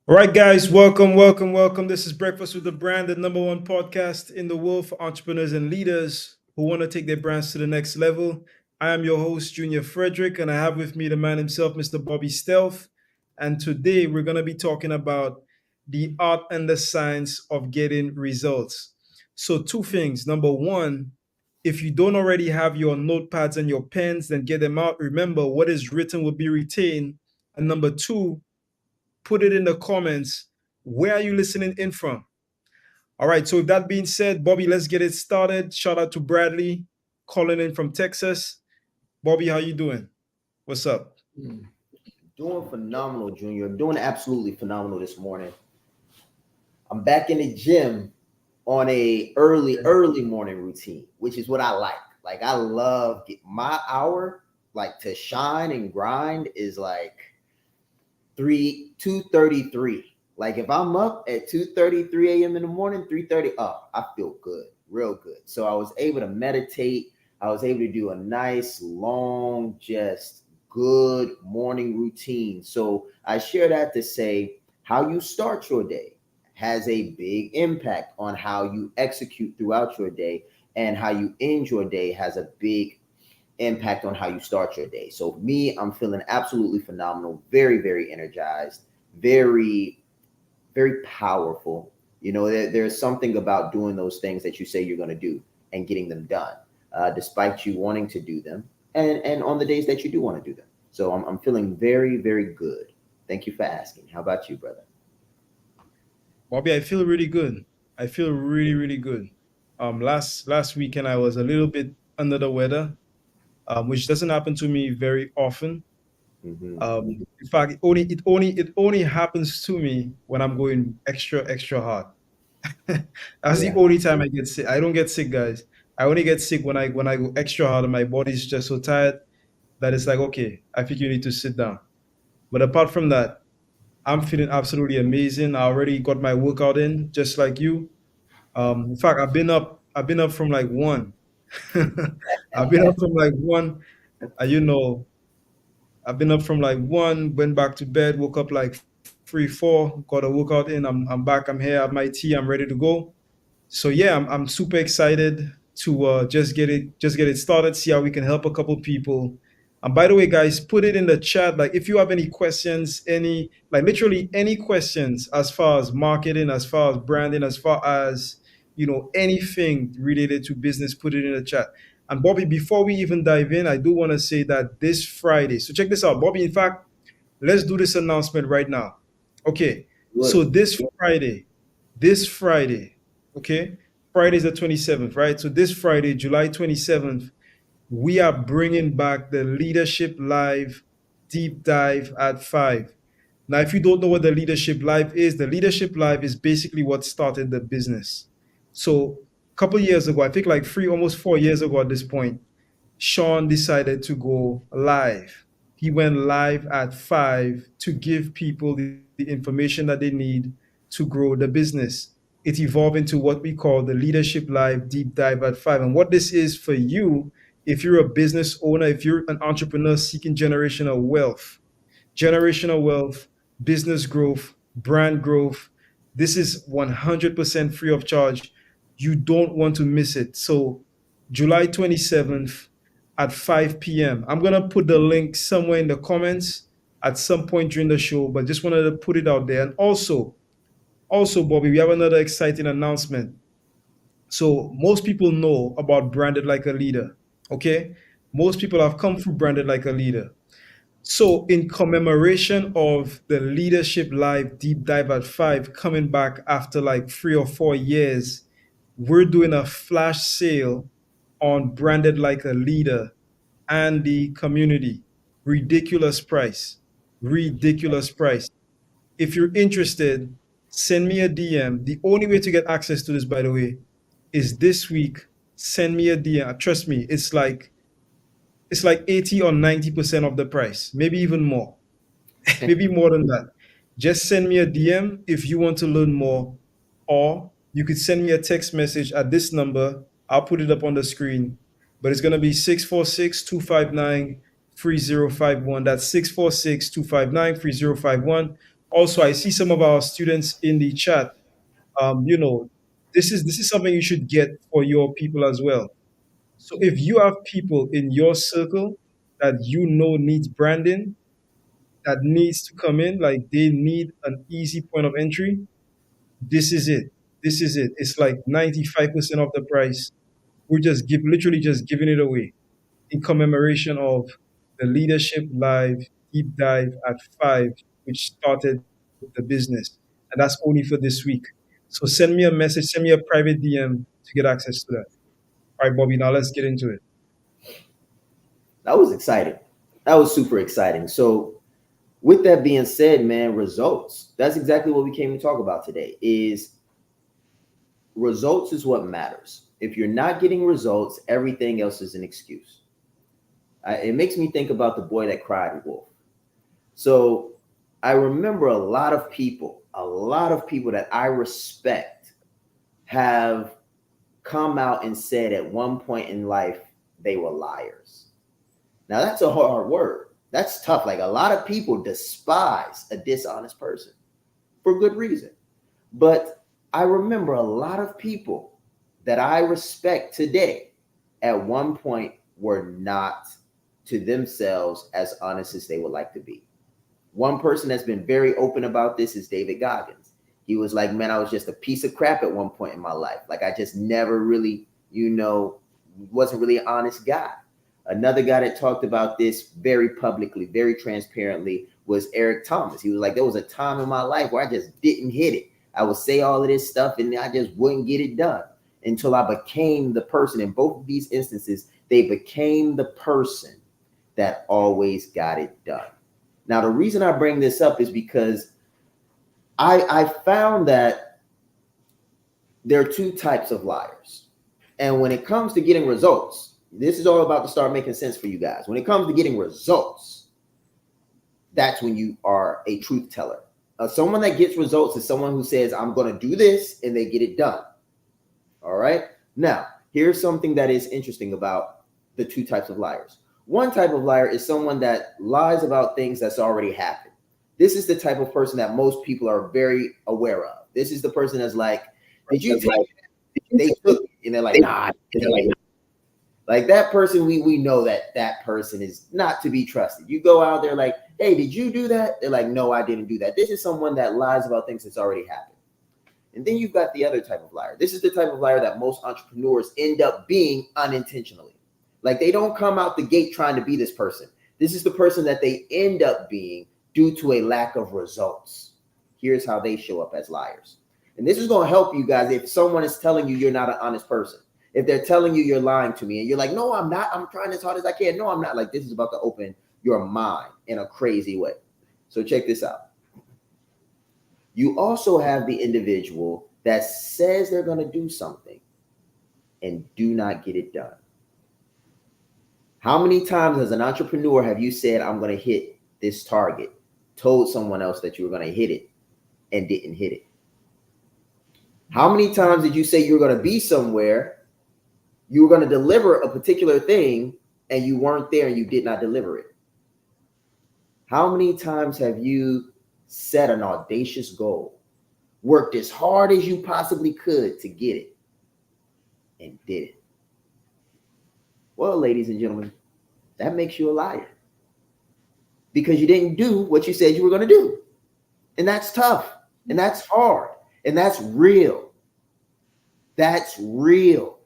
All right, guys, welcome. This is Breakfast with the Brand, the number one podcast in the world for entrepreneurs and leaders who want to take their brands to the next level. I am your host, Junior Frederick, and I have with me the man himself, Mr. Bobby Stealth. And today we're going to be talking about the art and the science of getting results. So, two things. Number one, if you don't already have your notepads and your pens, then get them out. Remember, what is written will be retained. And number two, put it in the comments. Where are you listening in from? All right. So with that being said, Bobby, let's get it started. Shout out to Bradley calling in from Texas. Bobby, how you doing? What's up? Mm. Doing phenomenal, Junior. I'm doing absolutely phenomenal this morning. I'm back in the gym on a early morning routine, which is what I like. Like I love my hour, like to shine and grind is like 2:33. Like if I'm up at 2:33 a.m. in the morning, 3:30 up, I feel good, real good. So I was able to meditate. I was able to do a nice long, just good morning routine. So I share that to say how you start your day has a big impact on how you execute throughout your day, and how you end your day has a big impact on how you start your day. So me, I'm feeling absolutely phenomenal, very, very energized, very, very powerful. There's something about doing those things that you say you're going to do and getting them done, despite you wanting to do them, and on the days that you do want to do them. So I'm feeling very, very good. Thank you for asking. How about you, brother? Bobby, I feel really good. I feel really, really good. Last weekend I was a little bit under the weather, which doesn't happen to me very often. Hmm. In fact, it only happens to me when I'm going extra hard. That's the Yeah. only time I get sick. I don't get sick, guys. I only get sick when I go extra hard and my body's just so tired that it's like, okay, I think you need to sit down. But apart from that, I'm feeling absolutely amazing. I already got my workout in, just like you. In fact, I've been up from like one. I've been up from like one. Uh, you know, I've been up from like one, went back to bed, woke up like three, four, got a workout in. I'm back. I'm here. I have my tea. I'm ready to go. So yeah, I'm super excited to just get it started. See how we can help a couple people. And by the way, guys, put it in the chat. Like if you have any questions, any like literally any questions as far as marketing, as far as branding, as far as anything related to business, put it in the chat. And Bobby, before we even dive in, I do want to say that this Friday. So check this out, Bobby. In fact, let's do this announcement right now. Okay. So Good. this Friday, okay, Friday is the 27th, right? So this Friday, July 27th, we are bringing back the Leadership Live deep dive at 5. Now, if you don't know what the Leadership Live is, the Leadership Live is basically what started the business. So a couple years ago, I think like almost 4 years ago at this point, Shaan decided to go live. He went live at 5 to give people the information that they need to grow the business. It evolved into what we call the Leadership Live Deep Dive at 5. And what this is for you, if you're a business owner, if you're an entrepreneur seeking generational wealth, business growth, brand growth. This is 100% free of charge. You don't want to miss it. So, July 27th at 5 p.m. I'm going to put the link somewhere in the comments at some point during the show, but just wanted to put it out there. And also, Bobby, we have another exciting announcement. So, most people know about Branded Like a Leader. Okay. Most people have come through Branded Like a Leader. So, in commemoration of the Leadership Live Deep Dive at 5 coming back after like 3 or 4 years, we're doing a flash sale on Branded Like a Leader and the community. Ridiculous price. Ridiculous price. If you're interested, send me a DM. The only way to get access to this, by the way, is this week. Send me a DM. Trust me, it's like 80 or 90% of the price, maybe even more. Maybe more than that. Just send me a DM if you want to learn more, or you could send me a text message at this number. I'll put it up on the screen, but it's going to be 646-259-3051. That's 646-259-3051. Also, I see some of our students in the chat. You know, this is something you should get for your people as well. So if you have people in your circle that you know needs branding, that needs to come in, like they need an easy point of entry, this is it. This is it. It's like 95% of the price. We're just literally just giving it away in commemoration of the Leadership Live deep dive at 5, which started the business. And that's only for this week. So send me a message, send me a private DM to get access to that. All right, Bobby, now let's get into it. That was exciting. That was super exciting. So with that being said, man, results. That's exactly what we came to talk about today. Is results is what matters. If you're not getting results, everything else is an excuse. It makes me think about the boy that cried wolf. So I remember a lot of people that I respect have come out and said at one point in life they were liars. Now that's a hard word. That's tough. Like a lot of people despise a dishonest person for good reason. But I remember a lot of people that I respect today at one point were not to themselves as honest as they would like to be. One person that's been very open about this is David Goggins. He was like, man, I was just a piece of crap at one point in my life. Like I just never really, wasn't really an honest guy. Another guy that talked about this very publicly, very transparently was Eric Thomas. He was like, there was a time in my life where I just didn't hit it. I would say all of this stuff and I just wouldn't get it done until I became the person. In both of these instances, they became the person that always got it done. Now, the reason I bring this up is because I found that there are two types of liars. And when it comes to getting results, this is all about to start making sense for you guys. When it comes to getting results, that's when you are a truth teller. Someone that gets results is someone who says, I'm going to do this, and they get it done. All right. Now, here's something that is interesting about the two types of liars. One type of liar is someone that lies about things that's already happened. This is the type of person that most people are very aware of. This is the person that's like, did you take it? They took it. And they're like, nah. Like that person, we know that person is not to be trusted. You go out there like, hey, did you do that? They're like, no, I didn't do that. This is someone that lies about things that's already happened. And then you've got the other type of liar. This is the type of liar that most entrepreneurs end up being unintentionally. Like they don't come out the gate trying to be this person. This is the person that they end up being due to a lack of results. Here's how they show up as liars. And this is going to help you guys if someone is telling you you're not an honest person. If they're telling you you're lying to me and you're like, no, I'm not. I'm trying as hard as I can. No, I'm not. Like this is about to open your mind in a crazy way. So check this out. You also have the individual that says they're going to do something and do not get it done. How many times as an entrepreneur have you said, I'm going to hit this target, told someone else that you were going to hit it and didn't hit it? How many times did you say you were going to be somewhere, you were going to deliver a particular thing, and you weren't there and you did not deliver it? How many times have you set an audacious goal, worked as hard as you possibly could to get it, and did it? Well, ladies and gentlemen, that makes you a liar because you didn't do what you said you were going to do. And that's tough, and that's hard, and that's real. That's real.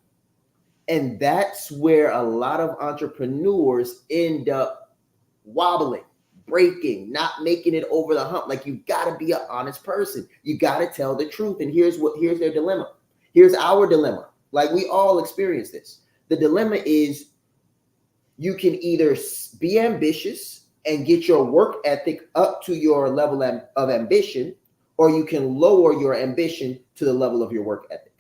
And that's where a lot of entrepreneurs end up wobbling, breaking, not making it over the hump. Like you got to be an honest person. You got to tell the truth. And here's their dilemma. Here's our dilemma. Like we all experience this. The dilemma is you can either be ambitious and get your work ethic up to your level of ambition, or you can lower your ambition to the level of your work ethic.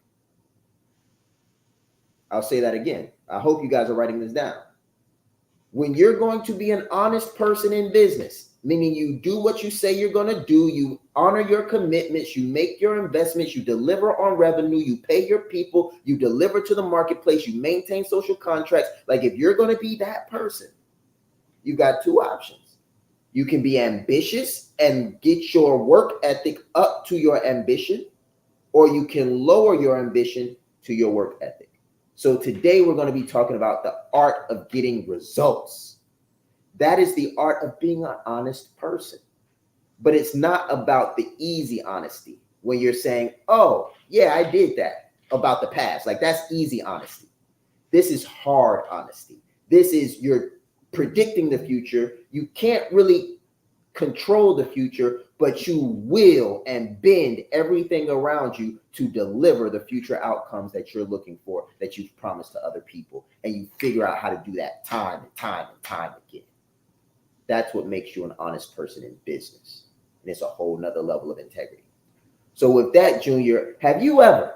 I'll say that again. I hope you guys are writing this down. When you're going to be an honest person in business, meaning you do what you say you're going to do, you honor your commitments, you make your investments, you deliver on revenue, you pay your people, you deliver to the marketplace, you maintain social contracts. Like if you're going to be that person, you got two options. You can be ambitious and get your work ethic up to your ambition, or you can lower your ambition to your work ethic. So today we're going to be talking about the art of getting results. That is the art of being an honest person. But it's not about the easy honesty when you're saying, oh, yeah, I did that about the past. Like that's easy honesty. This is hard honesty. This is you're predicting the future. You can't really control the future, but you will and bend everything around you to deliver the future outcomes that you're looking for, that you've promised to other people. And you figure out how to do that time and time and time again. That's what makes you an honest person in business. And it's a whole nother level of integrity. So with that, Junior, have you ever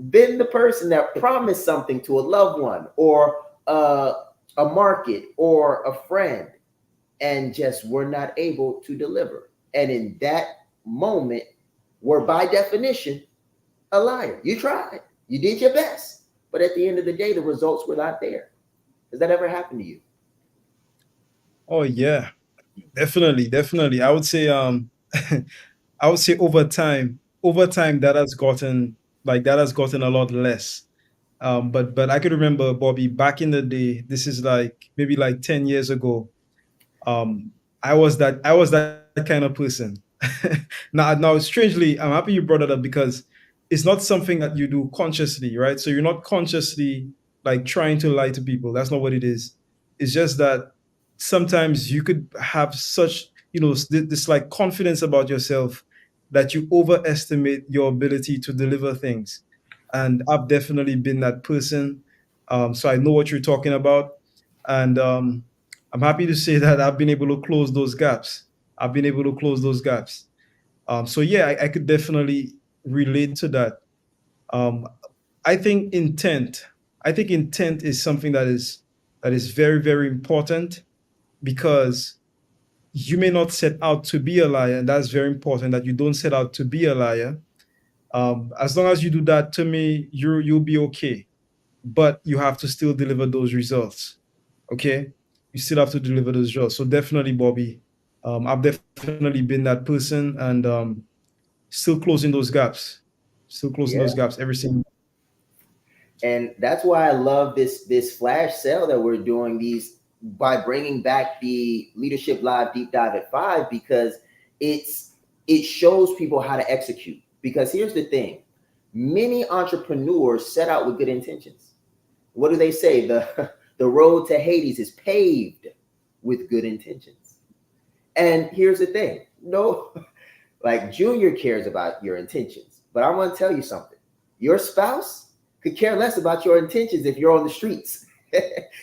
been the person that promised something to a loved one or a market or a friend and just were not able to deliver? And in that moment, were by definition a liar. You tried, you did your best, but at the end of the day, the results were not there. Has that ever happened to you? Oh yeah, definitely, definitely. I would say I would say over time that has gotten a lot less. But I could remember, Bobby, back in the day, this is like maybe like 10 years ago. um I was that kind of person. Now strangely, I'm happy you brought it up because it's not something that you do consciously, right? So you're not consciously like trying to lie to people. That's not what it is. It's just that sometimes you could have such, this like confidence about yourself that you overestimate your ability to deliver things. And I've definitely been that person. So I know what you're talking about. And I'm happy to say that I've been able to close those gaps. I've been able to close those gaps. So yeah, I could definitely relate to that. Um, I think intent. I think intent is something that is very very important because you may not set out to be a liar, and that's very important that you don't set out to be a liar. As long as you do that, to me, you'll be okay. But you have to still deliver those results. Okay, you still have to deliver those results. So definitely, Bobby, I've definitely been that person, and still closing those gaps, still closing those Yeah. gaps every single. And that's why I love this flash sale that we're doing these by bringing back the Leadership Live Deep Dive at 5, because it's it shows people how to execute. Because here's the thing, many entrepreneurs set out with good intentions. What do they say? The road to Hades is paved with good intentions. And here's the thing, no, like Junior cares about your intentions, but I want to tell you something. Your spouse could care less about your intentions if you're on the streets.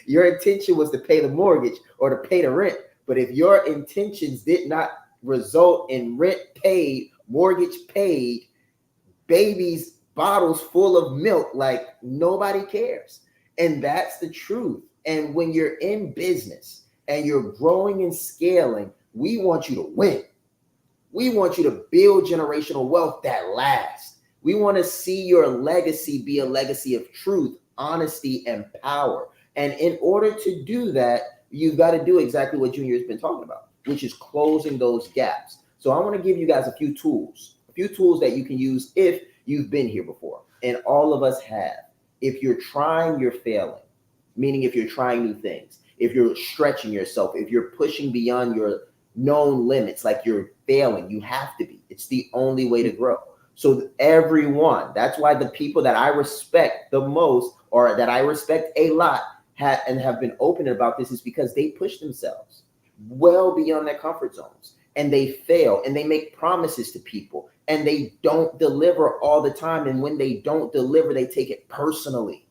Your intention was to pay the mortgage or to pay the rent. But if your intentions did not result in rent paid, mortgage paid, babies, bottles full of milk, like nobody cares. And that's the truth. And when you're in business and you're growing and scaling, we want you to win. We want you to build generational wealth that lasts. We want to see your legacy be a legacy of truth, honesty, and power. And in order to do that, you've got to do exactly what Junior's been talking about, which is closing those gaps. So I want to give you guys a few tools that you can use if you've been here before. And all of us have. If you're trying, you're failing, meaning if you're trying new things, if you're stretching yourself, if you're pushing beyond your known limits, like you're failing, you have to be. It's the only way to grow. So everyone, that's why the people that I respect the most, or that I respect a lot, have been open about this, is because they push themselves well beyond their comfort zones, and they fail, and they make promises to people, and they don't deliver all the time. And when they don't deliver, they take it personally,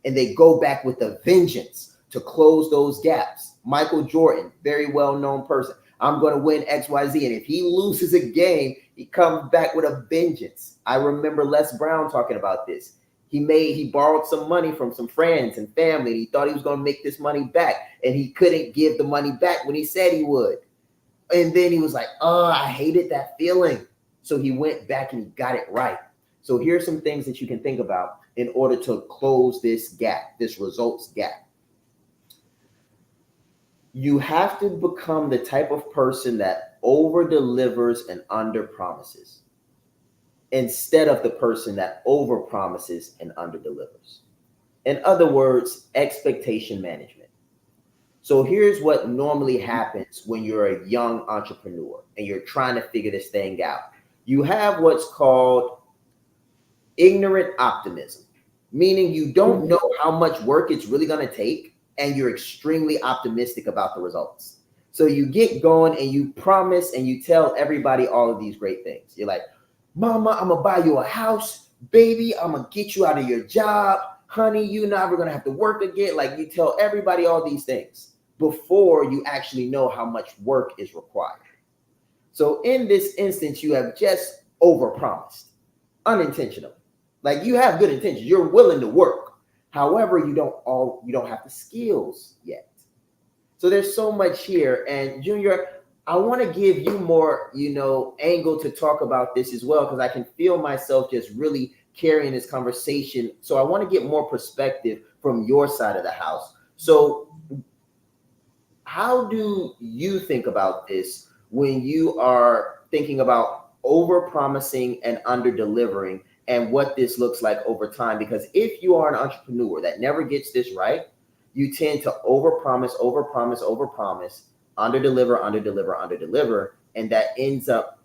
and they go back with a vengeance to close those gaps. Michael Jordan, very well-known person. I'm going to win XYZ. And if he loses a game, he comes back with a vengeance. I remember Les Brown talking about this. He borrowed some money from some friends and family. And he thought he was going to make this money back, and he couldn't give the money back when he said he would. And then he was like, oh, I hated that feeling. So he went back and he got it right. So here's some things that you can think about in order to close this gap, this results gap. You have to become the type of person that over delivers and under promises instead of the person that over promises and under delivers. In other words, expectation management. So here's what normally happens when you're a young entrepreneur and you're trying to figure this thing out. You have what's called ignorant optimism, meaning you don't know how much work it's really going to take and you're extremely optimistic about the results. So you get going and you promise and you tell everybody all of these great things. You're like, Mama, I'm going to buy you a house. Baby, I'm going to get you out of your job. Honey, you're never going to have to work again. Like you tell everybody all these things before you actually know how much work is required. So in this instance, you have just overpromised unintentional. Like you have good intentions, you're willing to work. However, you don't have the skills yet. So there's so much here. And Junior, I want to give you more, angle to talk about this as well, because I can feel myself just really carrying this conversation. So I want to get more perspective from your side of the house. So how do you think about this when you are thinking about over promising and under delivering and what this looks like over time? Because if you are an entrepreneur that never gets this right, you tend to over promise, under deliver, and that ends up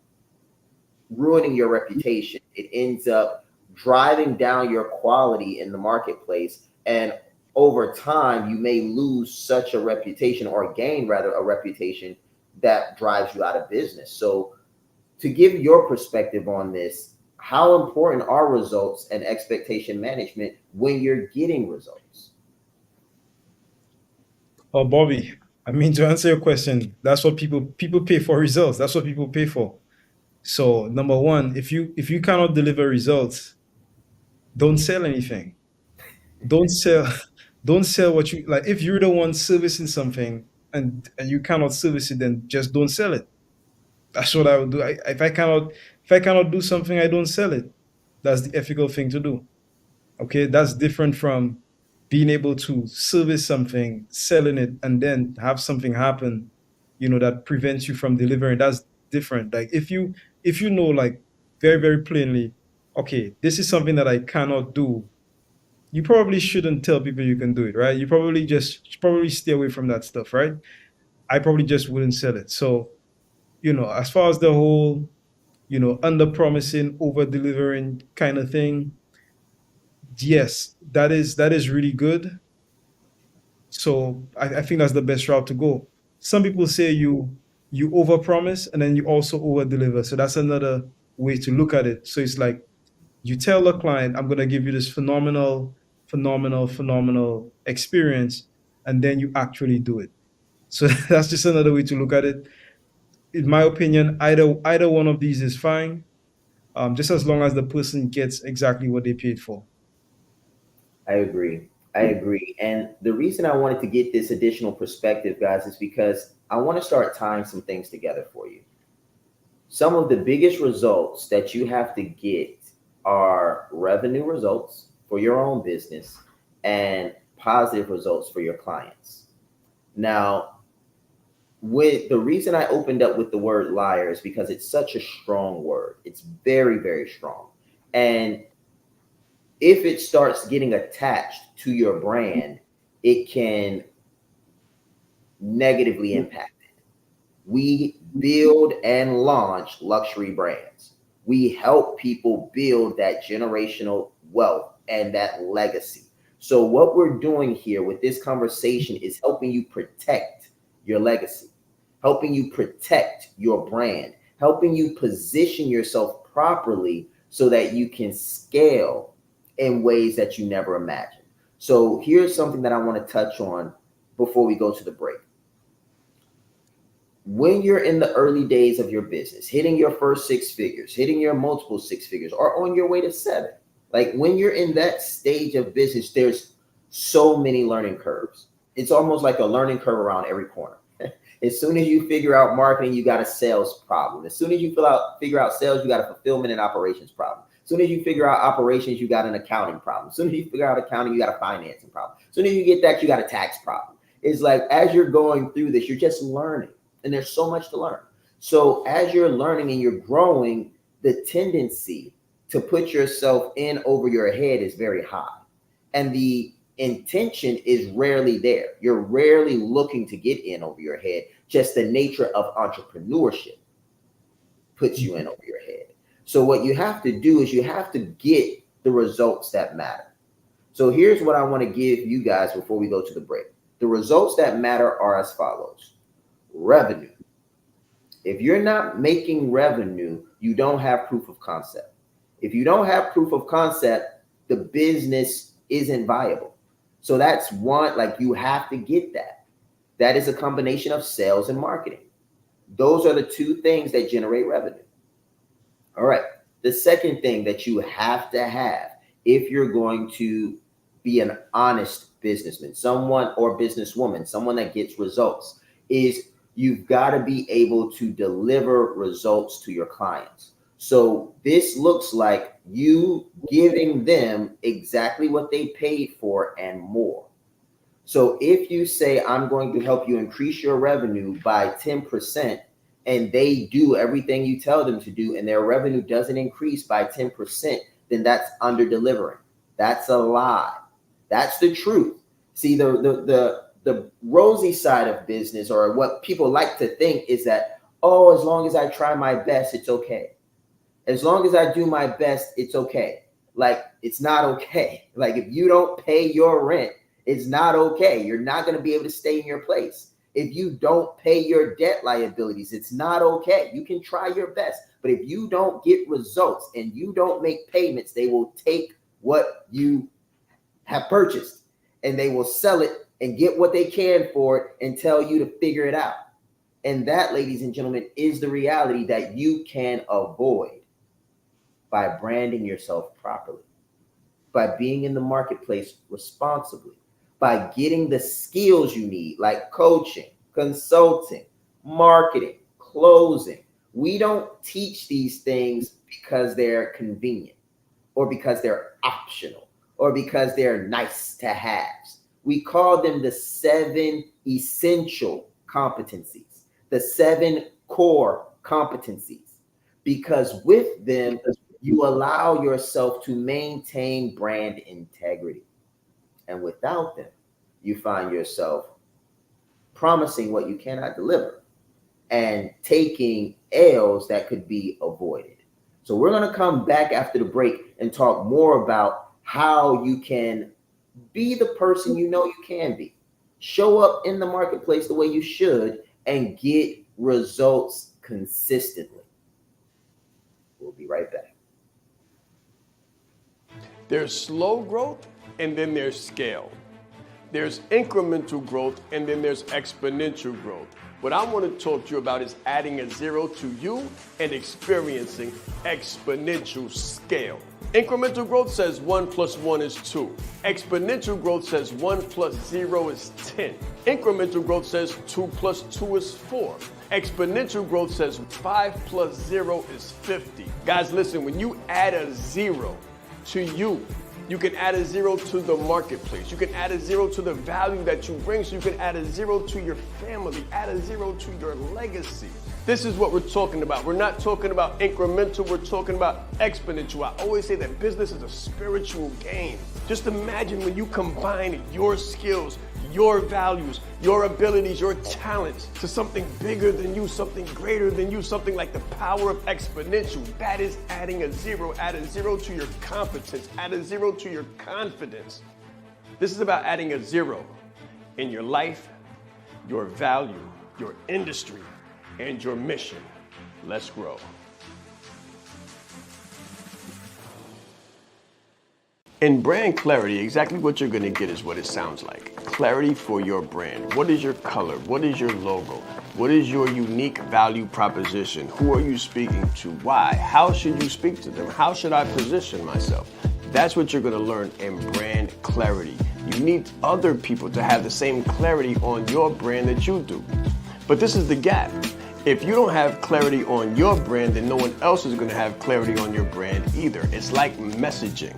ruining your reputation. It ends up driving down your quality in the marketplace. And over time, you may lose such a reputation, or gain rather a reputation that drives you out of business. So to give your perspective on this, how important are results and expectation management when you're getting results? Oh, Bobby, I mean, to answer your question, that's what people pay for, results. That's what people pay for. So number one, if you cannot deliver results, don't sell anything. Don't sell don't sell what you like. If you're the one servicing something and you cannot service it, then just don't sell it. That's what I would do. If I cannot do something, I don't sell it. That's the ethical thing to do. Okay, that's different from being able to service something, selling it, and then have something happen, that prevents you from delivering. That's different. Like if you know, like, very, very plainly, okay, this is something that I cannot do, you probably shouldn't tell people you can do it, right? You probably stay away from that stuff, right? I probably just wouldn't sell it. So, as far as the whole, under promising, over delivering kind of thing, yes, that is really good. So I think that's the best route to go. Some people say you overpromise and then you also over deliver. So that's another way to look at it. So it's like you tell the client, I'm gonna give you this phenomenal, phenomenal, phenomenal experience, and then you actually do it. So that's just another way to look at it. In my opinion, either one of these is fine, just as long as the person gets exactly what they paid for. I agree. I agree. And the reason I wanted to get this additional perspective, guys, is because I want to start tying some things together for you. Some of the biggest results that you have to get are revenue results for your own business and positive results for your clients. Now, with the reason I opened up with the word liar is because it's such a strong word. It's very, very strong. And if it starts getting attached to your brand, it can negatively impact it. We build and launch luxury brands. We help people build that generational wealth and that legacy. So, what we're doing here with this conversation is helping you protect your legacy, helping you protect your brand, helping you position yourself properly so that you can scale in ways that you never imagined. So, here's something that I want to touch on before we go to the break. When you're in the early days of your business, hitting your first six figures, hitting your multiple six figures, or on your way to seven, like when you're in that stage of business, there's so many learning curves. It's almost like a learning curve around every corner. As soon as you figure out marketing, you got a sales problem. As soon as you figure out sales, you got a fulfillment and operations problem. As soon as you figure out operations, you got an accounting problem. As soon as you figure out accounting, you got a financing problem. As soon as you get that, you got a tax problem. It's like as you're going through this, you're just learning, and there's so much to learn. So as you're learning and you're growing, the tendency to put yourself in over your head is very high. And the intention is rarely there. You're rarely looking to get in over your head. Just the nature of entrepreneurship puts you in over your head. So what you have to do is you have to get the results that matter. So here's what I want to give you guys before we go to the break. The results that matter are as follows. Revenue. If you're not making revenue, you don't have proof of concept. If you don't have proof of concept, the business isn't viable. So that's one, like you have to get that. That is a combination of sales and marketing. Those are the two things that generate revenue. All right. The second thing that you have to have if you're going to be an honest businessman, someone or businesswoman, someone that gets results, is you've got to be able to deliver results to your clients. So this looks like you giving them exactly what they paid for and more. So if you say, I'm going to help you increase your revenue by 10%, and they do everything you tell them to do, and their revenue doesn't increase by 10%, then that's under delivering. That's a lie. That's the truth. See, the rosy side of business, or what people like to think, is that, oh, as long as I try my best, it's okay. As long as I do my best, it's okay. Like, it's not okay. Like, if you don't pay your rent, it's not okay. You're not going to be able to stay in your place. If you don't pay your debt liabilities, it's not okay. You can try your best, but if you don't get results and you don't make payments, they will take what you have purchased and they will sell it and get what they can for it and tell you to figure it out. And that, ladies and gentlemen, is the reality that you can avoid by branding yourself properly, by being in the marketplace responsibly, by getting the skills you need, like coaching, consulting, marketing, closing. We don't teach these things because they're convenient or because they're optional or because they're nice to haves. We call them the 7 essential competencies, the 7 core competencies, because with them, you allow yourself to maintain brand integrity. And without them, you find yourself promising what you cannot deliver and taking L's that could be avoided. So we're going to come back after the break and talk more about how you can be the person you know you can be. Show up in the marketplace the way you should and get results consistently. We'll be right back. There's slow growth, and then there's scale. There's incremental growth, and then there's exponential growth. What I want to talk to you about is adding a 0 to you and experiencing exponential scale. Incremental growth says 1 plus 1 is 2. Exponential growth says 1 plus 0 is 10. Incremental growth says 2 plus 2 is 4. Exponential growth says 5 plus 0 is 50. Guys, listen, when you add a 0 to you, you can add a 0 to the marketplace. You can add a 0 to the value that you bring. So you can add a 0 to your family, add a 0 to your legacy. This is what we're talking about. We're not talking about incremental, we're talking about exponential. I always say that business is a spiritual game. Just imagine when you combine your skills, your values, your abilities, your talents to something bigger than you, something greater than you, something like the power of exponential. That is adding a 0. Add a 0 to your competence, add a 0 to your confidence. This is about adding a 0 in your life, your value, your industry, and your mission. Let's grow. In brand clarity, exactly what you're going to get is what it sounds like. Clarity for your brand. What is your color? What is your logo? What is your unique value proposition? Who are you speaking to? Why? How should you speak to them? How should I position myself? That's what you're going to learn in brand clarity. You need other people to have the same clarity on your brand that you do. But this is the gap. If you don't have clarity on your brand, then no one else is going to have clarity on your brand either. It's like messaging.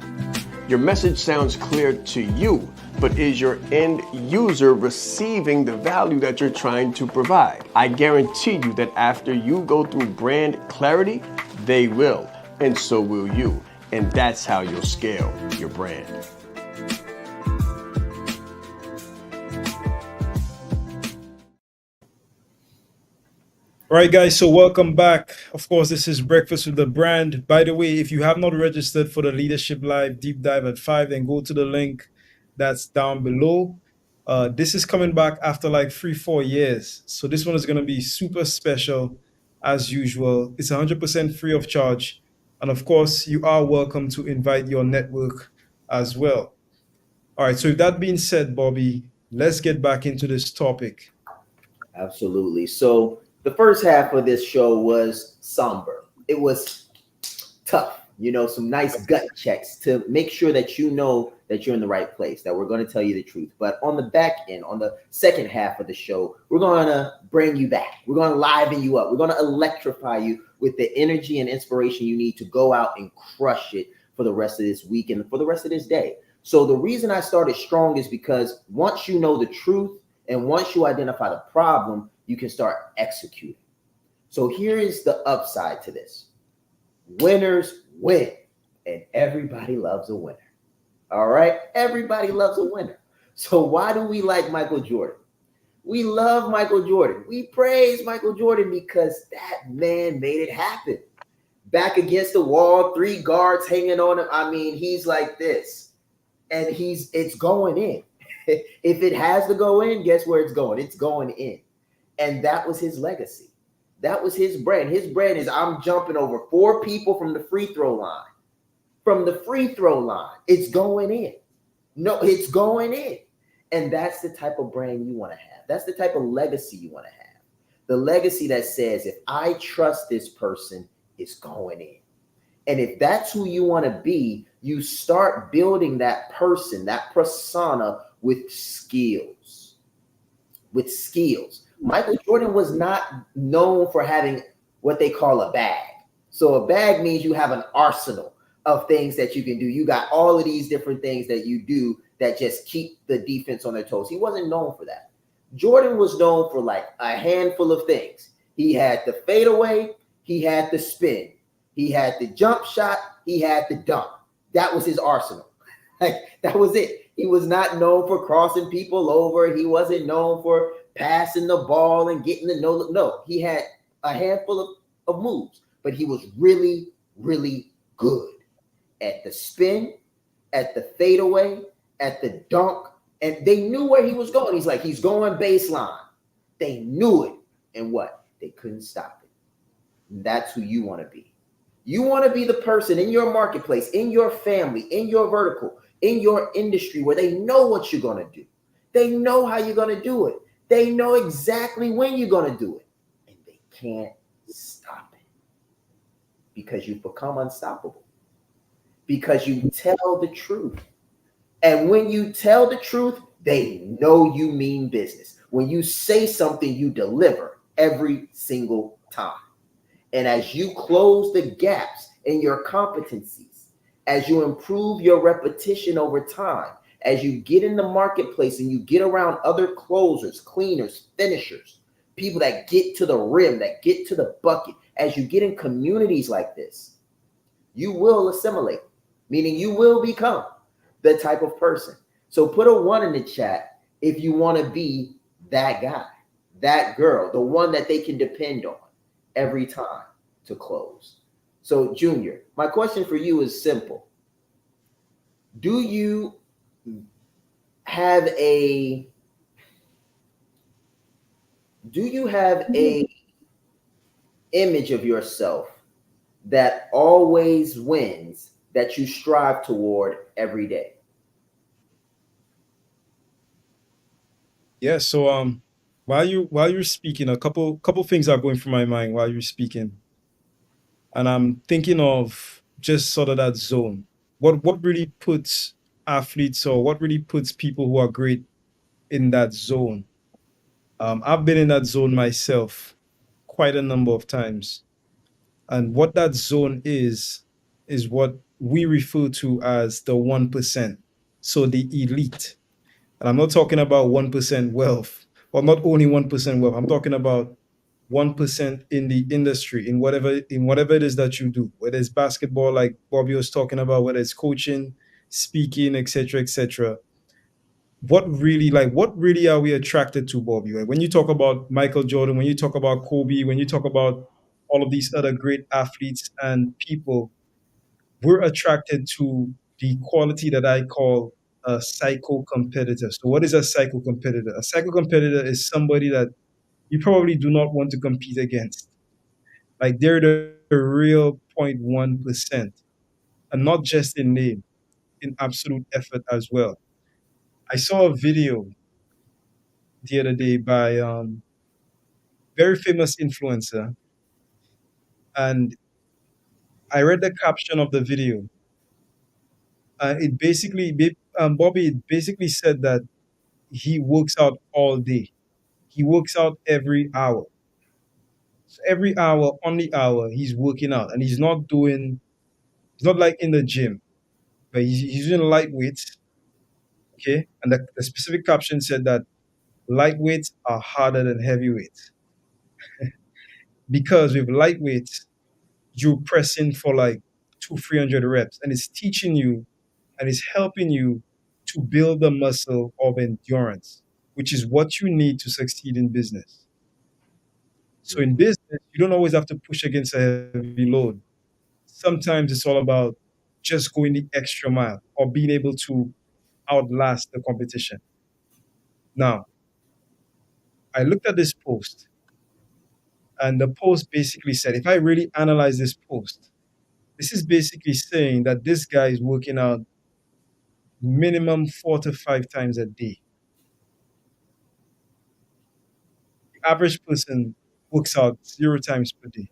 Your message sounds clear to you, but is your end user receiving the value that you're trying to provide? I guarantee you that after you go through brand clarity, they will, and so will you. And that's how you'll scale your brand. All right, guys, so welcome back. Of course, this is Breakfast with the Brand. By the way, if you have not registered for the Leadership Live Deep Dive at 5, then go to the link that's down below. This is coming back after like 3-4 years. So this one is going to be super special as usual. It's 100% free of charge. And of course, you are welcome to invite your network as well. All right, so with that being said, Bobby, let's get back into this topic. Absolutely. So the first half of this show was somber. It was tough, some nice gut checks to make sure that you know that you're in the right place, that we're going to tell you the truth. But on the back end, on the second half of the show, we're going to bring you back. We're going to liven you up. We're going to electrify you with the energy and inspiration you need to go out and crush it for the rest of this week and for the rest of this day. So the reason I started strong is because once you know the truth and once you identify the problem, you can start executing. So here is the upside to this. Winners win, and everybody loves a winner. All right? Everybody loves a winner. So why do we like Michael Jordan? We love Michael Jordan. We praise Michael Jordan because that man made it happen. Back against the wall, 3 guards hanging on him. I mean, he's like this, and it's going in. If it has to go in, guess where it's going? It's going in. And that was his legacy. That was his brand. His brand is I'm jumping over 4 people from the free throw line. From the free throw line, it's going in. No, it's going in. And that's the type of brand you want to have. That's the type of legacy you want to have. The legacy that says, if I trust this person, it's going in. And if that's who you want to be, you start building that person, that persona with skills. With skills. Michael Jordan was not known for having what they call a bag. So a bag means you have an arsenal of things that you can do. You got all of these different things that you do that just keep the defense on their toes. He wasn't known for that. Jordan was known for like a handful of things. He had the fadeaway, he had the spin, he had the jump shot, he had the dunk. That was his arsenal. Like that was it. He was not known for crossing people over. He wasn't known for passing the ball and getting the no. No, he had a handful of moves, but he was really, really good at the spin, at the fadeaway, at the dunk, and they knew where he was going. He's going baseline. They knew it, and what? They couldn't stop it. And that's who you want to be. You want to be the person in your marketplace, in your family, in your vertical, in your industry where they know what you're going to do. They know how you're going to do it. They know exactly when you're going to do it. And they can't stop it because you've become unstoppable. Because you tell the truth. And when you tell the truth, they know you mean business. When you say something, you deliver every single time. And as you close the gaps in your competencies, as you improve your repetition over time, as you get in the marketplace and you get around other closers, cleaners, finishers, people that get to the rim, that get to the bucket, as you get in communities like this, you will assimilate, meaning you will become the type of person. So put a 1 in the chat if you want to be that guy, that girl, the one that they can depend on every time to close. So Junior, my question for you is simple. Do you have a image of yourself that always wins, that you strive toward every day? Yeah, so while you're speaking, a couple things are going through my mind while you're speaking. And I'm thinking of just sort of that zone. What really puts athletes or what really puts people who are great in that zone? I've been in that zone myself quite a number of times. And what that zone is what we refer to as the 1%. So the elite. And I'm not talking about 1% wealth, or not only 1% wealth. I'm talking about 1% in the industry, in whatever it is that you do, whether it's basketball, like Bobby was talking about, whether it's coaching, speaking, etc., etc. What really are we attracted to, Bobby? Like when you talk about Michael Jordan, when you talk about Kobe, when you talk about all of these other great athletes and people, we're attracted to the quality that I call a psycho competitor. So, what is a psycho competitor? A psycho competitor is somebody that you probably do not want to compete against. Like they're the real 0.1%, and not just in name, in absolute effort as well. I saw a video the other day by very famous influencer, and I read the caption of the video. Bobby, it basically said that he works out all day. He works out every hour. So every hour, on the hour, he's working out, and he's not like in the gym, but he's using light weights. Okay, and the specific caption said that light weights are harder than heavy weights because with light weights, you're pressing for like 300 reps, and it's teaching you and it's helping you to build the muscle of endurance, which is what you need to succeed in business. So in Mhm. business, you don't always have to push against a heavy load. Sometimes it's all about just going the extra mile or being able to outlast the competition. Now, I looked at this post, and the post basically said, if I really analyze this post, this is basically saying that this guy is working out minimum 4 to 5 times a day. The average person works out 0 times per day.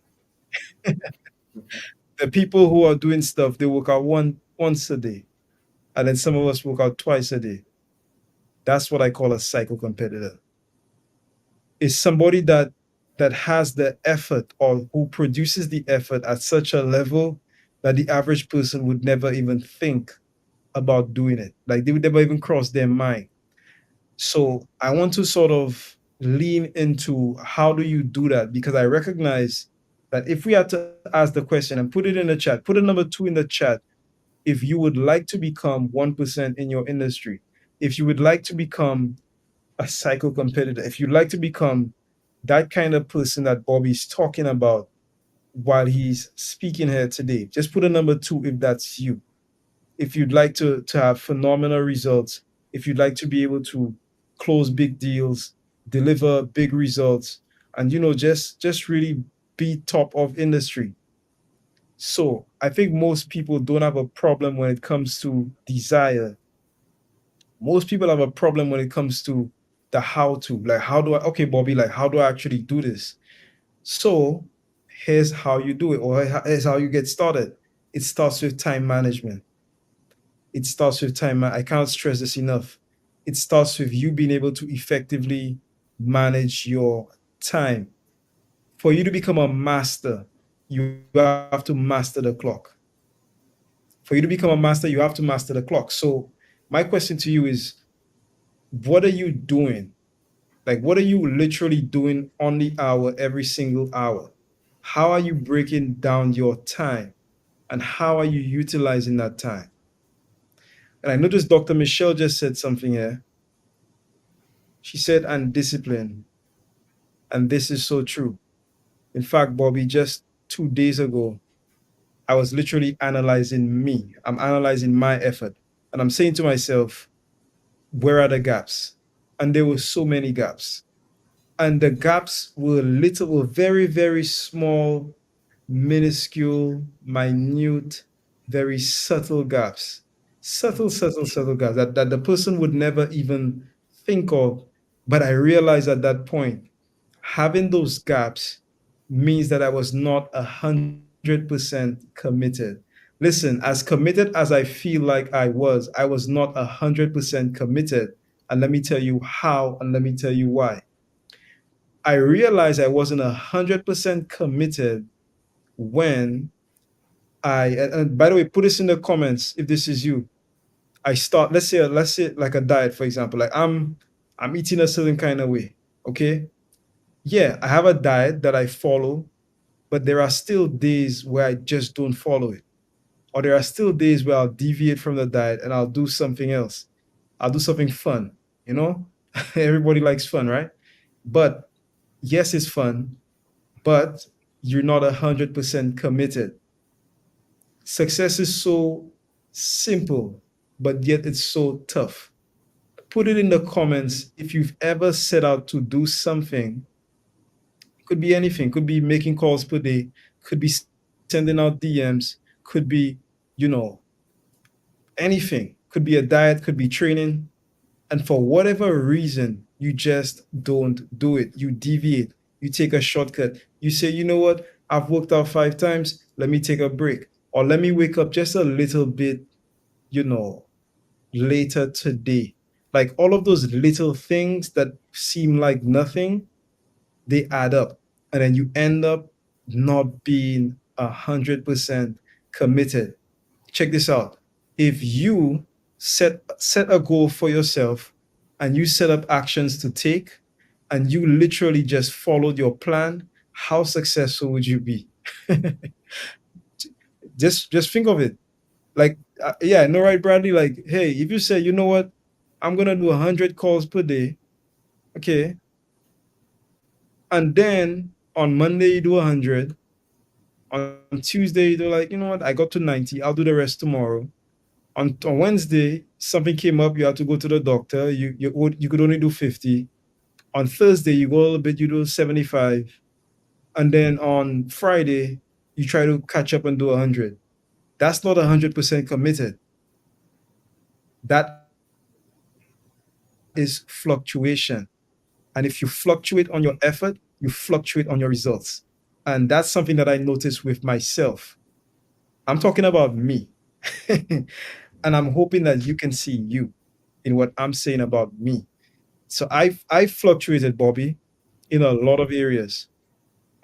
The people who are doing stuff, they work out once a day. And then some of us work out twice a day. That's what I call a psycho competitor. Is somebody that has the effort or who produces the effort at such a level that the average person would never even think about doing it. Like they would never even cross their mind. So I want to sort of lean into how do you do that? Because I recognize that if we had to ask the question and put it in the chat, put a number 2 in the chat, if you would like to become 1% in your industry, if you would like to become a psycho competitor, if you'd like to become that kind of person that Bobby's talking about while he's speaking here today, just put a number 2 if that's you. If you'd like to have phenomenal results, if you'd like to be able to close big deals, deliver big results, and just really be top of industry. So I think most people don't have a problem when it comes to desire. Most people have a problem when it comes to the how to. Like, how do I, okay, Bobby, like, how do I actually do this? So here's how you do it, or here's how you get started. It starts with time management. It starts with time. I can't stress this enough. It starts with you being able to effectively manage your time. For you to become a master, you have to master the clock. For you to become a master, you have to master the clock. So, my question to you is, what are you doing? Like, what are you literally doing on the hour, every single hour? How are you breaking down your time? And how are you utilizing that time? And I noticed Dr. Michelle just said something here. She said, and discipline. And this is so true. In fact, Bobby, just 2 days ago, I was literally analyzing me. I'm analyzing my effort. And I'm saying to myself, where are the gaps? And there were so many gaps. And the gaps were very, very small, minuscule, minute, very subtle gaps. Subtle gaps that the person would never even think of. But I realized at that point, having those gaps means that I was not 100% committed. Listen, as committed as I feel like I was not 100% committed. And let me tell you how, and let me tell you why. I realized I wasn't 100% committed when and by the way, put this in the comments if this is you. I start, let's say like a diet, for example. Like I'm eating a certain kind of way. Okay. Yeah, I have a diet that I follow, but there are still days where I just don't follow it. Or there are still days where I'll deviate from the diet and I'll do something else. I'll do something fun, you know? Everybody likes fun, right? But yes, it's fun, but you're not 100% committed. Success is so simple, but yet it's so tough. Put it in the comments if you've ever set out to do something. Could be anything, could be making calls per day, could be sending out DMs, could be, you know, anything. Could be a diet, could be training. And for whatever reason, you just don't do it. You deviate, you take a shortcut. You say, you know what? I've worked out 5 times. Let me take a break. Or let me wake up just a little bit, you know, later today. Like all of those little things that seem like nothing, they add up. And then you end up not being 100% committed. Check this out. If you set a goal for yourself and you set up actions to take and you literally just followed your plan, how successful would you be? Just think of it. Like yeah, no, right, Bradley? Like, hey, if you say, you know what, I'm gonna do 100 calls per day, okay, and then on Monday you do 100, on Tuesday you do like, you know what, I got to 90, I'll do the rest tomorrow. On Wednesday, something came up, you had to go to the doctor, you could only do 50. On Thursday, you go a little bit, you do 75. And then on Friday, you try to catch up and do 100. That's not 100% committed. That is fluctuation. And if you fluctuate on your effort, you fluctuate on your results. And that's something that I noticed with myself. I'm talking about me. And I'm hoping that you can see you in what I'm saying about me. So I fluctuated, Bobby, in a lot of areas.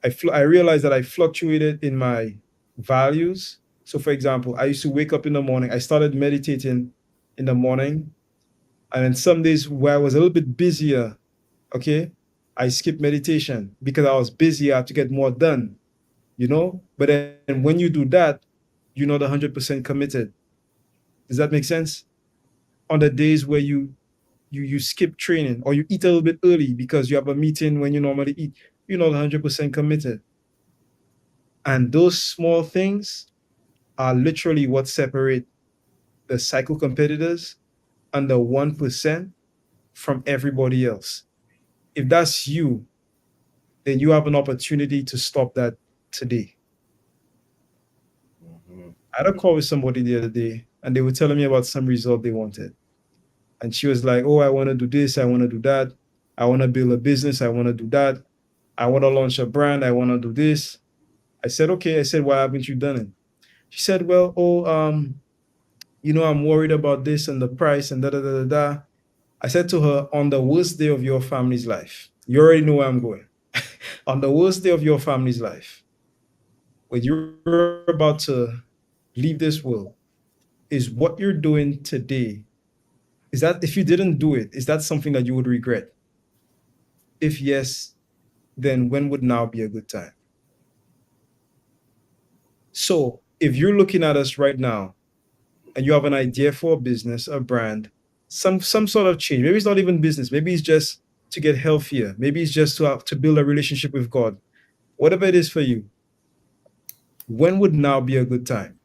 I realized that I fluctuated in my values. So for example, I used to wake up in the morning. I started meditating in the morning, and then some days where I was a little bit busier, okay, I skipped meditation because I was busy. I had to get more done, you know. But then when you do that, you're not 100% committed. Does that make sense? On the days where you skip training or you eat a little bit early because you have a meeting when you normally eat, you're not 100% committed. And those small things are literally what separate the cycle competitors and the 1% from everybody else. If that's you, then you have an opportunity to stop that today. Mhm. I had a call with somebody the other day and they were telling me about some result they wanted. And she was like, oh, I want to do this, I want to do that. I want to build a business, I want to do that. I want to launch a brand, I want to do this. I said, okay. I said, why haven't you done it? She said, well, I'm worried about this and the price and da da da da da. I said to her, on the worst day of your family's life, you already know where I'm going. On the worst day of your family's life, when you're about to leave this world, is what you're doing today, is that if you didn't do it, is that something that you would regret? If yes, then when would now be a good time? So if you're looking at us right now and you have an idea for a business, a brand, some sort of change. Maybe it's not even business. Maybe it's just to get healthier. Maybe it's just to build a relationship with God. Whatever it is for you, when would now be a good time?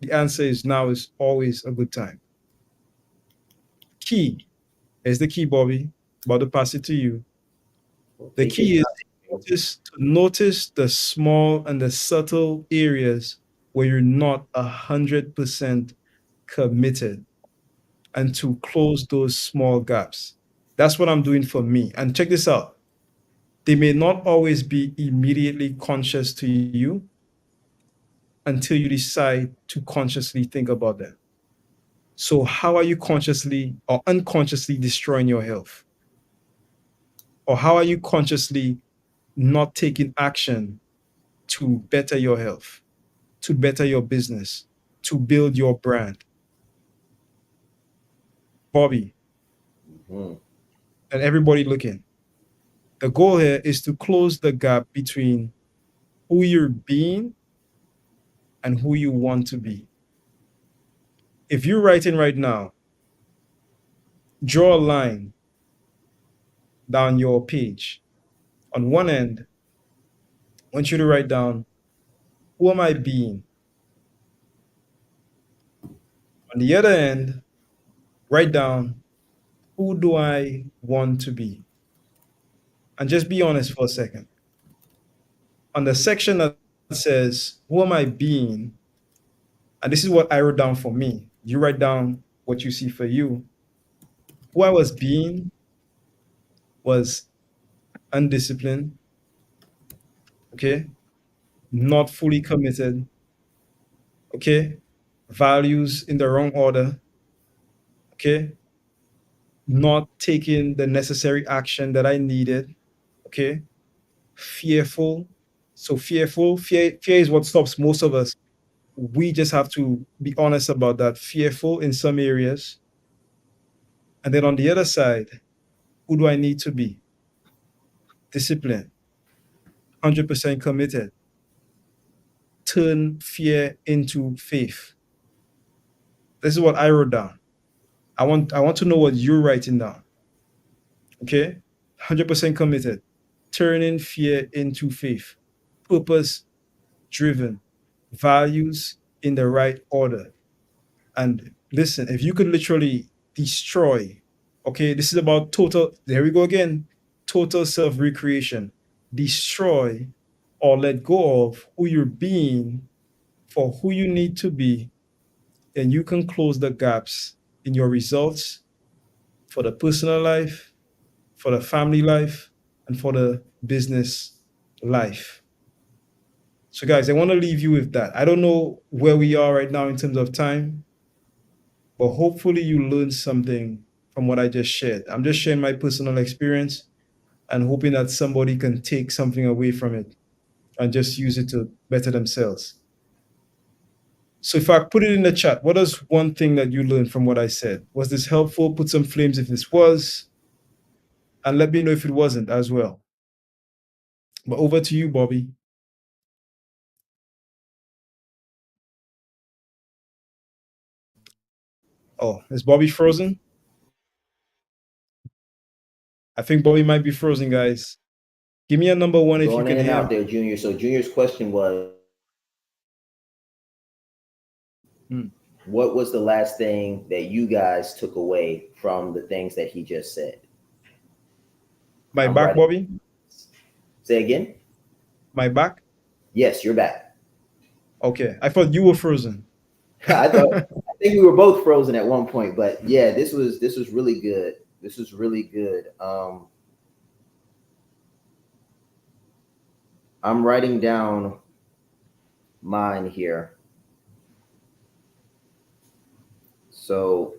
The answer is now is always a good time. Key is the key, Bobby. About to pass it to you. Well, The take your key is time. to notice the small and the subtle areas where you're not 100% committed and to close those small gaps. That's what I'm doing for me. And check this out. They may not always be immediately conscious to you until you decide to consciously think about them. So, how are you consciously or unconsciously destroying your health? Or how are you consciously not taking action to better your health, to better your business, to build your brand? Bobby, Hmm. and everybody looking. The goal here is to close the gap between who you're being and who you want to be. If you're writing right now, draw a line down your page. On one end, I want you to write down, who am I being? On the other end, write down, who do I want to be? And just be honest for a second. On the section that says, who am I being? And this is what I wrote down for me. You write down what you see for you. Who I was being was undisciplined, okay? Not fully committed, okay? Values in the wrong order, okay? Not taking the necessary action that I needed, okay? Fearful. So fear is what stops most of us. We just have to be honest about that. Fearful in some areas. And then on the other side, who do I need to be? Discipline, 100% committed. Turn fear into faith. This is what I wrote down. I want to know what you're writing down. Okay? 100% committed. Turning fear into faith. Purpose driven. Values in the right order. And listen, if you could literally destroy, okay, this is about total, there we go again, total self recreation. Destroy or let go of who you're being for who you need to be, then you can close the gaps in your results for the personal life, for the family life, and for the business life. So, guys, I want to leave you with that. I don't know where we are right now in terms of time, but hopefully you learned something from what I just shared. I'm just sharing my personal experience and hoping that somebody can take something away from it and just use it to better themselves. So if I put it in the chat, what is one thing that you learned from what I said? Was this helpful? Put some flames if this was, and let me know if it wasn't as well. But over to you, Bobby. Oh, is Bobby frozen? I think Bobby might be frozen, guys. Give me a number one You're if you going in can and hear out me. there, Junior. So Junior's question was, Hmm. what was the last thing that you guys took away from the things that he just said? My I'm back, writing. Bobby? Say again. My back? Yes, you're back. Okay. I thought you were frozen. I think we were both frozen at one point, but yeah, this was really good. This was really good. I'm writing down mine here. So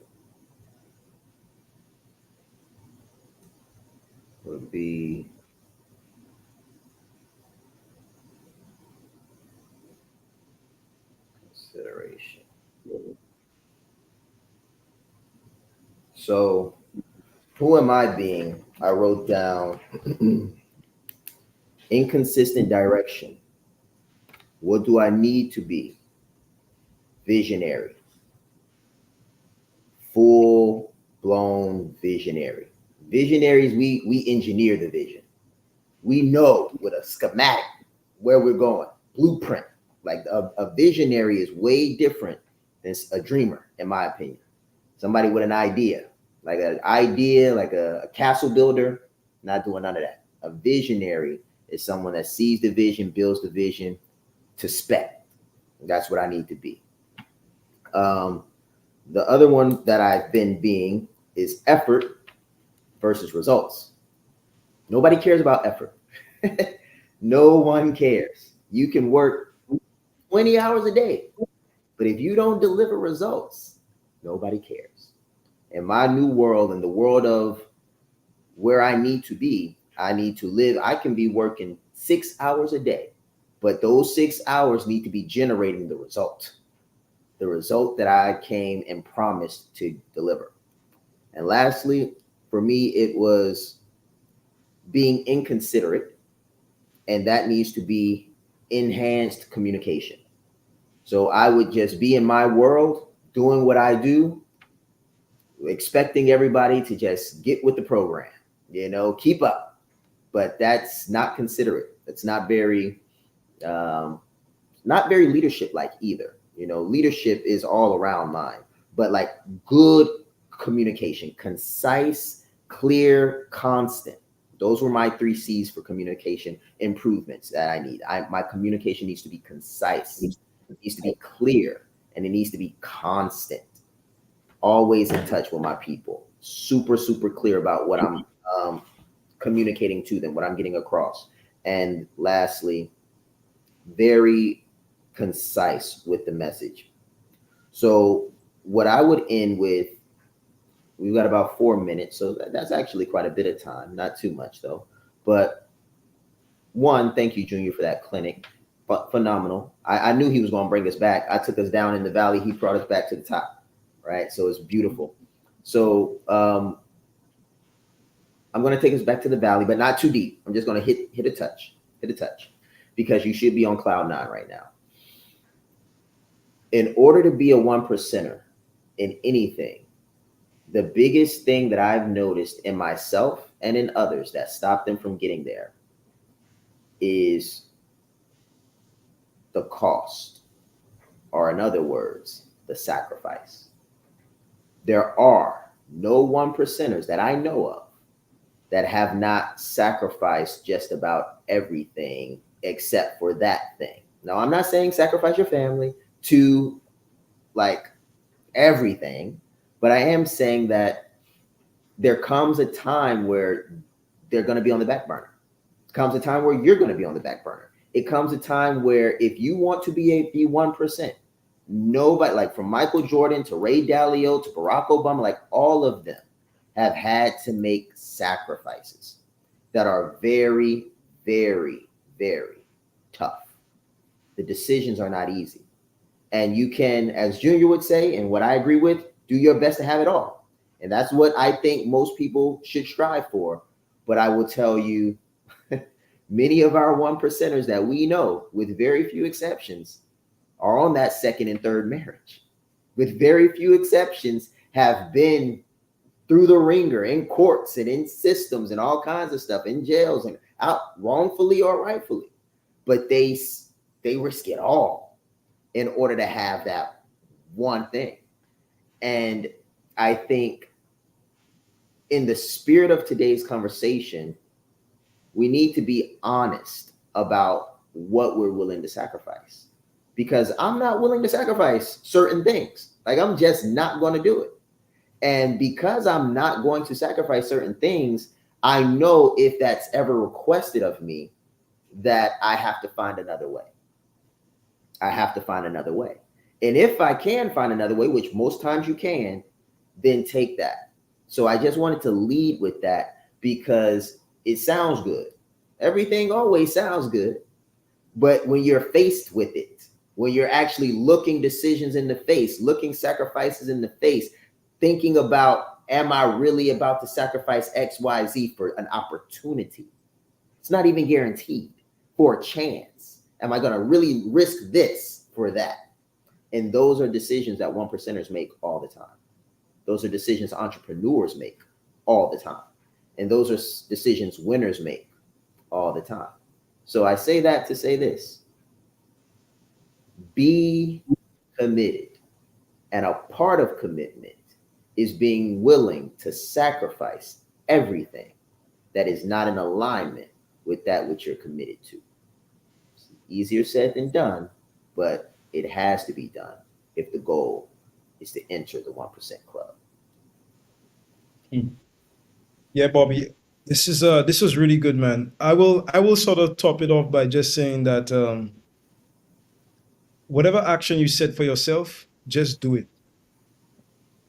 would be consideration. So who am I being? I wrote down inconsistent direction. What do I need to be? Visionary. Full blown visionary. Visionaries, we engineer the vision. We know with a schematic where we're going, blueprint. Like a visionary is way different than a dreamer, in my opinion. Somebody with an idea, like a castle builder, not doing none of that. A visionary is someone that sees the vision, builds the vision to spec. That's what I need to be. Um, the other one that I've been being is effort versus results. Nobody cares about effort. No one cares. You can work 20 hours a day, but if you don't deliver results, nobody cares. In my new world, in the world of where I need to be, I need to live. I can be working 6 hours a day, but those 6 hours need to be generating the result that I came and promised to deliver. And lastly, for me, it was being inconsiderate, and that needs to be enhanced communication. So I would just be in my world doing what I do, expecting everybody to just get with the program, keep up. But that's not considerate. That's um, not very leadership like either. Leadership is all around mine, but like good communication, concise, clear, constant. Those were my three C's for communication improvements that I need. My communication needs to be concise, it needs to be clear, and it needs to be constant. Always in touch with my people, super, super clear about what I'm communicating to them, what I'm getting across. And lastly, very concise with the message. So, what I would end with, we've got about 4 minutes, so that's actually quite a bit of time, not too much though. But one, thank you, Junior, for that clinic. Phenomenal. I knew he was going to bring us back. I took us down in the valley. He brought us back to the top, right? So it's beautiful. So I'm going to take us back to the valley, but not too deep. I'm just going to hit a touch, because you should be on cloud nine right now. In order to be a one percenter in anything, the biggest thing that I've noticed in myself and in others that stopped them from getting there is the cost, or in other words, the sacrifice. There are no one percenters that I know of that have not sacrificed just about everything except for that thing. Now, I'm not saying sacrifice your family to like everything, but I am saying that there comes a time where they're going to be on the back burner. It comes a time where you're going to be on the back burner. It comes a time where if you want to be a 1%, nobody, like from Michael Jordan to Ray Dalio to Barack Obama, like all of them have had to make sacrifices that are very, very, very tough. The decisions are not easy. And you can, as Junior would say, and what I agree with, do your best to have it all. And that's what I think most people should strive for. But I will tell you, many of our one percenters that we know, with very few exceptions, are on that second and third marriage. With very few exceptions, have been through the ringer in courts and in systems and all kinds of stuff, in jails and out wrongfully or rightfully. But they risk it all in order to have that one thing. And I think in the spirit of today's conversation, we need to be honest about what we're willing to sacrifice. Because I'm not willing to sacrifice certain things. Like, I'm just not going to do it. And because I'm not going to sacrifice certain things, I know if that's ever requested of me, that I have to find another way. I have to find another way. And if I can find another way, which most times you can, then take that. So I just wanted to lead with that because it sounds good. Everything always sounds good. But when you're faced with it, when you're actually looking decisions in the face, looking sacrifices in the face, thinking about, am I really about to sacrifice X, Y, Z for an opportunity? It's not even guaranteed. For a chance. Am I going to really risk this for that? And those are decisions that one percenters make all the time. Those are decisions entrepreneurs make all the time. And those are decisions winners make all the time. So I say that to say this. Be committed. And a part of commitment is being willing to sacrifice everything that is not in alignment with that which you're committed to. It's easier said than done, but it has to be done if the goal is to enter the 1% club. Yeah, Bobby, this was really good, man. I will sort of top it off by just saying that whatever action you set for yourself, just do it.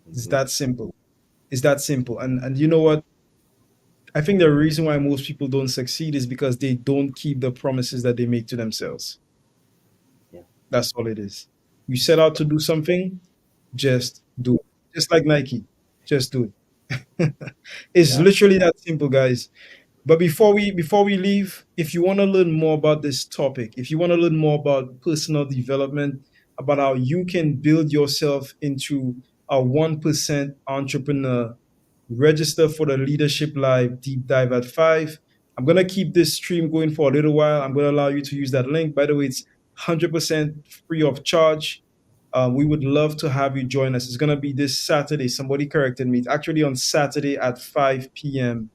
It's Mm-hmm. that simple. It's that simple. And you know what? I think the reason why most people don't succeed is because they don't keep the promises that they make to themselves. Yeah. That's all it is. You set out to do something, just do it. Just like Nike, just do it. It's Yeah. literally that simple, guys. But before we leave, if you want to learn more about this topic, if you want to learn more about personal development, about how you can build yourself into a 1% entrepreneur, register for the Leadership Live deep dive at 5. I'm gonna keep this stream going for a little while. I'm gonna allow you to use that link. By the way, it's 100% free of charge. We would love to have you join us. It's gonna be this Saturday. Somebody corrected me. It's actually on Saturday at 5 p.m.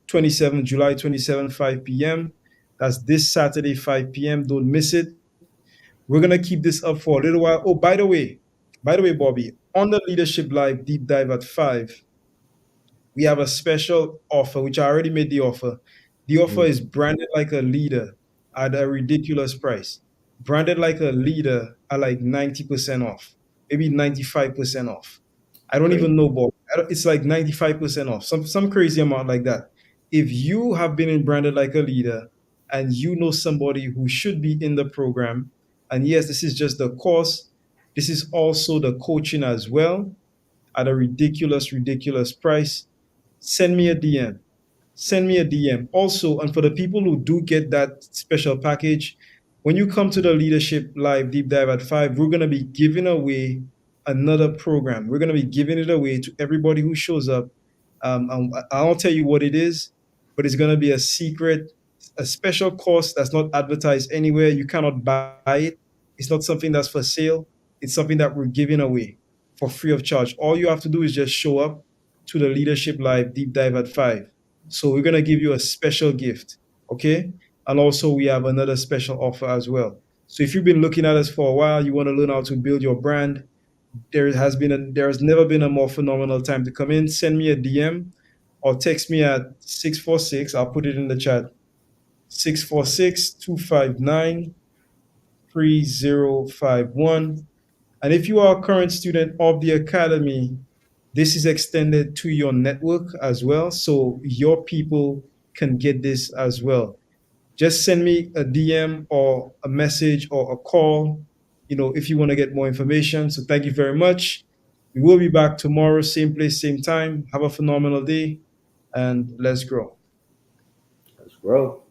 27 July 27, 5 p.m. That's this Saturday, 5 p.m. Don't miss it. We're gonna keep this up for a little while. Oh, by the way, Bobby, on the Leadership Live deep dive at 5, we have a special offer, which I already made the offer. The offer Mhm. is branded like a leader at a ridiculous price. Branded like a leader at like 90% off, maybe 95% off. I don't Great. even know, Bob. It's like 95% off, some crazy amount like that. If you have been in branded like a leader and you know somebody who should be in the program, and yes, this is just the course, this is also the coaching as well at a ridiculous price, send me a DM. Send me a DM. Also, and for the people who do get that special package, when you come to the Leadership Live Deep Dive at 5, we're going to be giving away another program. We're going to be giving it away to everybody who shows up. I won't tell you what it is, but it's going to be a secret, a special course that's not advertised anywhere. You cannot buy it. It's not something that's for sale. It's something that we're giving away for free of charge. All you have to do is just show up to the Leadership Live Deep Dive at 5. So we're gonna give you a special gift, okay? And also we have another special offer as well. So if you've been looking at us for a while, you want to learn how to build your brand, there has never been a more phenomenal time to come in. Send me a DM or text me at 646. I'll put it in the chat. 646-259-3051. And if you are a current student of the academy, this is extended to your network as well. So your people can get this as well. Just send me a DM or a message or a call, if you want to get more information. So thank you very much. We will be back tomorrow, same place, same time. Have a phenomenal day and let's grow. Let's grow.